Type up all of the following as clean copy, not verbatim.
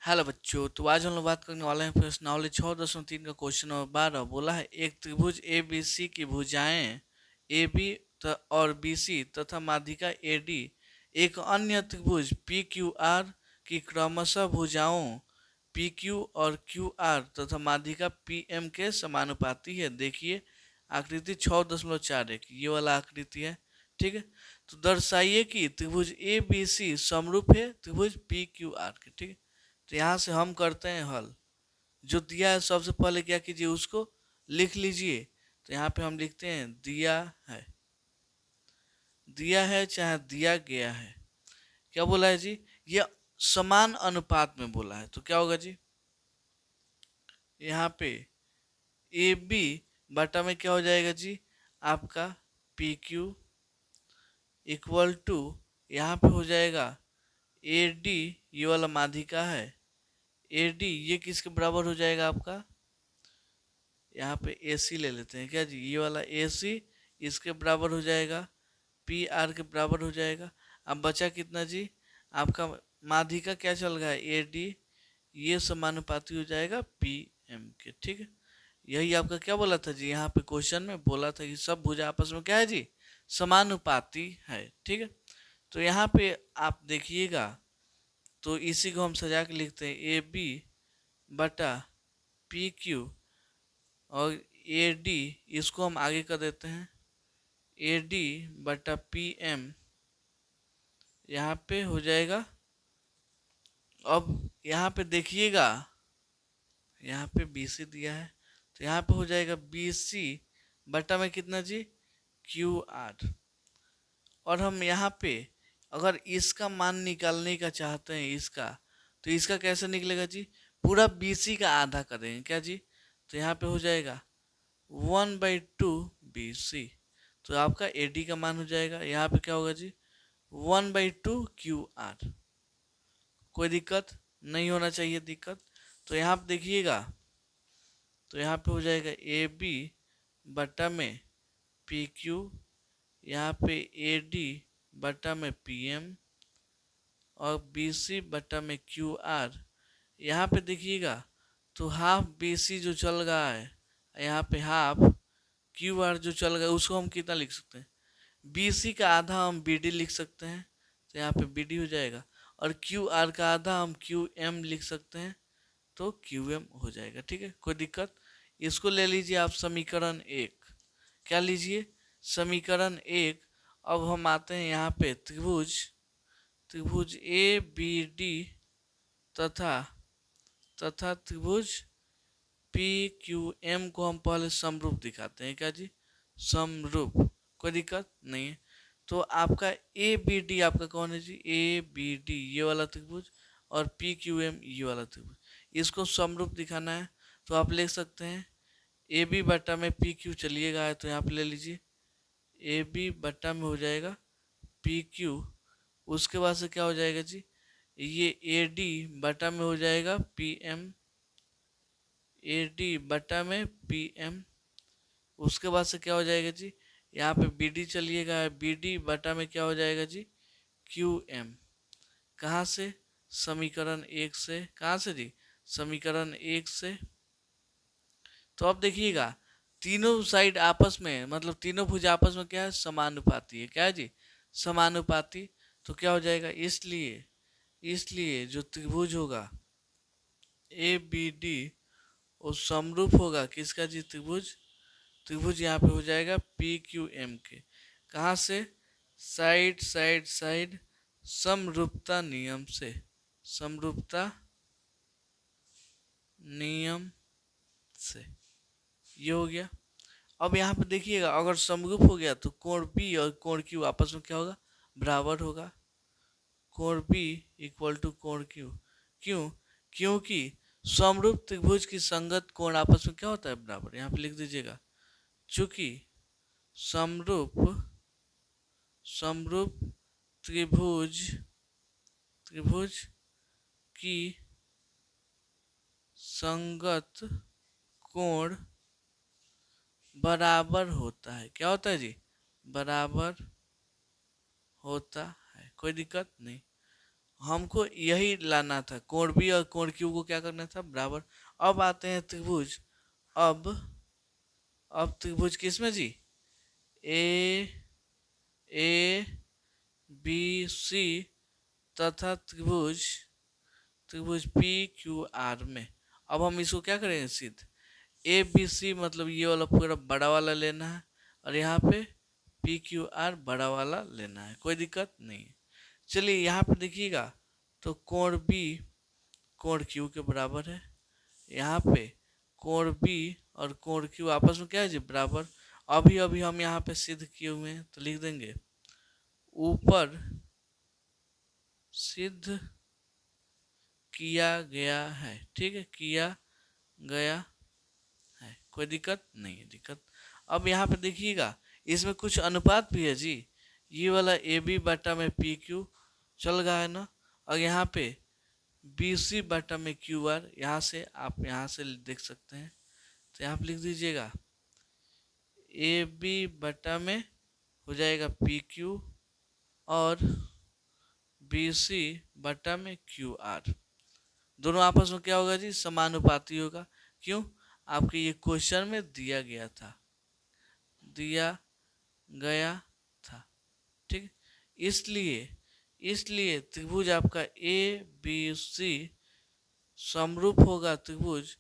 Hello बच्चों, तो आज हम लोग बात करने वाले हैं प्रश्नावली 6.3 का क्वेश्चन नंबर 12। बोला है एक त्रिभुज ए बी सी की भुजाएं ए बी और बी सी तथा माध्यिका ए डी एक अन्य त्रिभुज पी क्यू आर की क्रमशः भुजाओं पी क्यू और क्यू आर तथा माध्यिका पी एम के समानुपाती है। देखिए आकृति 6.41 ये वाला आकृति है। ठीक है, तो दर्शाइए कि त्रिभुज ए बी सी समरूप है त्रिभुज पी क्यू आर के। ठीक है, तो यहाँ से हम करते हैं हल। जो दिया है सबसे पहले क्या कीजिए, उसको लिख लीजिए। तो यहाँ पे हम लिखते हैं दिया है चाहे दिया गया है। क्या बोला है जी, ये समान अनुपात में बोला है। तो क्या होगा जी, यहाँ पे ए बी बटा में क्या हो जाएगा जी, आपका पी क्यू इक्वल टू यहाँ पे हो जाएगा ए डी, ये वाला माध्यिका है ए डी, ये किसके बराबर हो जाएगा आपका, यहाँ पे ए सी ले लेते हैं क्या जी, ये वाला ए सी इसके बराबर हो जाएगा, पी आर के बराबर हो जाएगा। अब बचा कितना जी, आपका माध्यिका क्या चल रहा है ए डी, ये समानुपाती हो जाएगा पी एम के। ठीक है, यही आपका क्या बोला था जी, यहाँ पे क्वेश्चन में बोला था कि सब भुजा आपस में क्या है जी, समानुपाती है। ठीक है, तो यहाँ पे आप देखिएगा, तो इसी को हम सजा के लिखते हैं ए बी बटा पी क्यू और ए डी, इसको हम आगे कर देते हैं ए डी बटा पी एम, यहाँ पे हो जाएगा। अब यहाँ पे देखिएगा, यहाँ पे बी सी दिया है, तो यहाँ पे हो जाएगा बी सी बटा में कितना जी, क्यू आर। और हम यहाँ पे अगर इसका मान निकालने का चाहते हैं इसका, तो इसका कैसे निकलेगा जी, पूरा बी सी का आधा करेंगे क्या जी, तो यहाँ पे हो जाएगा 1/2 बी सी। तो आपका ए डी का मान हो जाएगा, यहाँ पे क्या होगा जी 1/2 क्यू आर। कोई दिक्कत नहीं होना चाहिए दिक्कत। तो यहाँ पे देखिएगा, तो यहाँ पे हो जाएगा ए बी बटा में पी क्यू, यहाँ पे ए डी बटा में पी एम और बी सी बटा में क्यू आर। यहाँ पे देखिएगा, तो हाफ बी सी जो चल रहा है, यहाँ पे हाफ क्यू आर जो चल रहा है, उसको हम कितना लिख सकते हैं, बी सी का आधा हम बी डी लिख सकते हैं, तो यहाँ पे बी डी हो जाएगा। और क्यू आर का आधा हम क्यू एम लिख सकते हैं, तो क्यू एम हो जाएगा। ठीक है, कोई दिक्कत। इसको ले लीजिए आप समीकरण एक। क्या लीजिए, समीकरण एक। अब हम आते हैं यहाँ पे त्रिभुज ए बी डी तथा त्रिभुज पी क्यू एम को हम पहले समरूप दिखाते हैं क्या जी, समरूप। कोई दिक्कत नहीं है। तो आपका ए बी डी आपका कौन है जी, ए बी डी ये वाला त्रिभुज और पी क्यू एम ये वाला त्रिभुज, इसको समरूप दिखाना है। तो आप लिख सकते हैं ए बी बटा में पी क्यू, चलिएगा तो यहाँ पे ले लीजिए ए बी बटा में हो जाएगा पी क्यू, उसके बाद से क्या हो जाएगा जी, ये ए डी बटा में हो जाएगा पी एम, ए डी बटा में पी एम, उसके बाद से क्या हो जाएगा जी, यहाँ पे बी डी चलिएगा, बी डी बटा में क्या हो जाएगा जी, क्यू एम। कहाँ से, समीकरण एक से। कहाँ से जी, समीकरण एक से। तो अब देखिएगा, तीनों साइड आपस में, मतलब तीनों भुज आपस में क्या है, समानुपाती है। क्या है जी, समानुपाती। तो क्या हो जाएगा, इसलिए जो त्रिभुज होगा ए बी डी वो समरूप होगा किसका जी, त्रिभुज यहाँ पे हो जाएगा पी क्यू एम के। कहाँ से, साइड समरूपता नियम से, समरूपता नियम से ये हो गया। अब यहाँ पे देखिएगा, अगर समरूप हो गया तो कोण बी और कोण क्यू आपस में क्या होगा, बराबर होगा। कोण बी इक्वल टू कोण क्यू, क्यों, क्योंकि समरूप त्रिभुज की संगत कोण आपस में क्या होता है, बराबर। यहाँ पे लिख दीजिएगा, चूंकि समरूप समरूप त्रिभुज की संगत कोण बराबर होता है। क्या होता है जी, बराबर होता है। कोई दिक्कत नहीं। हमको यही लाना था, कोण बी और कोण क्यू को क्या करना था, बराबर। अब आते हैं त्रिभुज। अब अब त्रिभुज किसमें जी, ए ए बी सी तथा त्रिभुज त्रिभुज पी क्यू आर में। अब हम इसको क्या करेंगे, सिद्ध। ए बी सी मतलब ये वाला पूरा बड़ा वाला लेना है, और यहाँ पे पी क्यू आर बड़ा वाला लेना है, कोई दिक्कत नहीं है। चलिए यहाँ पे देखिएगा, तो कोण बी कोण क्यू के बराबर है। यहाँ पे कोण बी और कोण क्यू आपस में क्या है जी, बराबर। अभी अभी हम यहाँ पे सिद्ध किए हुए हैं, तो लिख देंगे ऊपर सिद्ध किया गया है, ठीक है, किया गया है, कोई दिक्कत नहीं है, दिक्कत। अब यहाँ पे देखिएगा, इसमें कुछ अनुपात भी है जी, ये वाला ए बी बटा में पी क्यू चल रहा है ना, और यहाँ पे बी सी बटा में क्यू आर, यहाँ से आप यहाँ से देख सकते हैं, तो यहाँ पे लिख दीजिएगा ए बी बटा में हो जाएगा पी क्यू और बी सी बटा में क्यू आर। दोनों आपस में क्या होगा जी, समानुपाती होगा। क्यों, आपके ये क्वेश्चन में दिया गया था, दिया गया था, ठीक। इसलिए इसलिए त्रिभुज आपका ए बी सी समरूप होगा त्रिभुज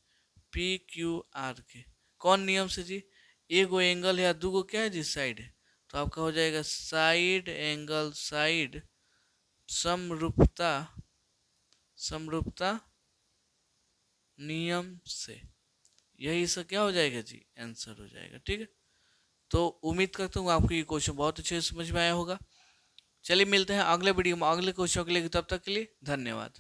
पी क्यू आर के। कौन नियम से जी, एगो एंगल या दूगो क्या है जी, साइड है, तो आपका हो जाएगा साइड एंगल साइड समरूपता समरूपता नियम से। यही सब क्या हो जाएगा जी, आंसर हो जाएगा, ठीक है। तो उम्मीद करता हूँ आपको ये क्वेश्चन बहुत अच्छे से समझ में आया होगा। चलिए मिलते हैं अगले वीडियो में अगले क्वेश्चन के लिए, तब तक के लिए धन्यवाद।